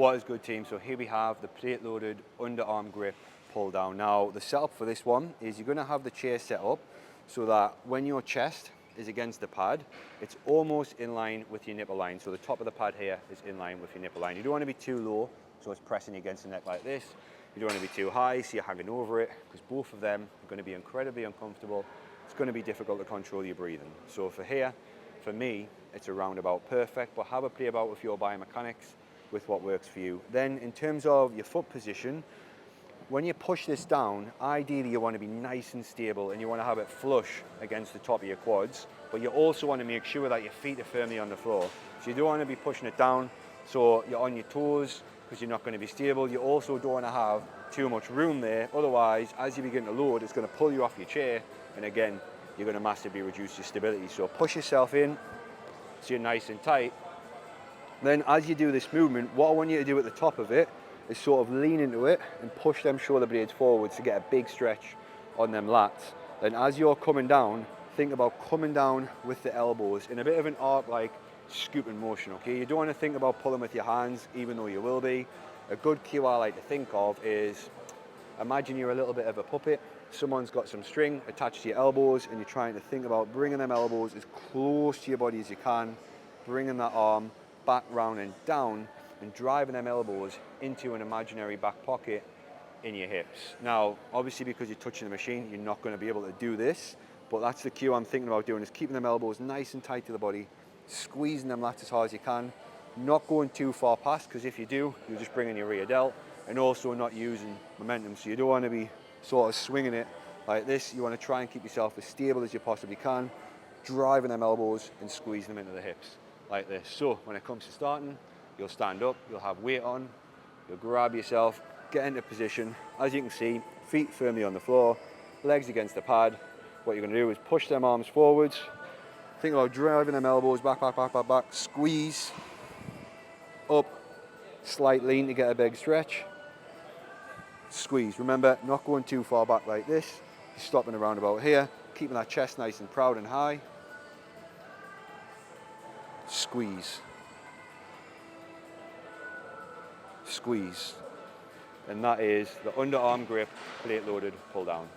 What is good, team? So here we have the plate loaded underarm grip pull down. Now the setup for this one is you're going to have the chair set up so that when your chest is against the pad, it's almost in line with your nipple line. So the top of the pad here is in line with your nipple line. You don't want to be too low, so it's pressing against the neck like this. You don't want to be too high, so you're hanging over it, because both of them are going to be incredibly uncomfortable. It's going to be difficult to control your breathing. So for here, for me, it's around about perfect, but have a play about with your biomechanics with what works for you. Then in terms of your foot position, when you push this down, ideally you want to be nice and stable and you want to have it flush against the top of your quads, but you also want to make sure that your feet are firmly on the floor. So you don't want to be pushing it down so you're on your toes because you're not going to be stable. You also don't want to have too much room there, otherwise as you begin to load, it's going to pull you off your chair, and again, you're going to massively reduce your stability. So push yourself in so you're nice and tight. Then as you do this movement, what I want you to do at the top of it is sort of lean into it and push them shoulder blades forwards to get a big stretch on them lats. Then as you're coming down, think about coming down with the elbows in a bit of an arc like scooping motion, okay? You don't want to think about pulling with your hands, even though you will be. A good cue I like to think of is, imagine you're a little bit of a puppet. Someone's got some string attached to your elbows and you're trying to think about bringing them elbows as close to your body as you can, bringing that arm back, round and down, and driving them elbows into an imaginary back pocket in your hips. Now, obviously because you're touching the machine, you're not going to be able to do this, but that's the cue I'm thinking about doing, is keeping them elbows nice and tight to the body, squeezing them lats as hard as you can, not going too far past, because if you do, you'll just bring in your rear delt, and also not using momentum. So you don't want to be sort of swinging it like this. You want to try and keep yourself as stable as you possibly can, driving them elbows and squeezing them into the hips like this. So when it comes to starting, you'll stand up, you'll have weight on, you'll grab yourself, get into position. As you can see, feet firmly on the floor, legs against the pad. What you're going to do is push them arms forwards, think about driving them elbows back, back, back, back, back, squeeze, up, slight lean to get a big stretch, squeeze. Remember, not going too far back like this, you're stopping around about here, keeping that chest nice and proud and high, squeeze, squeeze. And that is the underarm grip plate loaded pull down.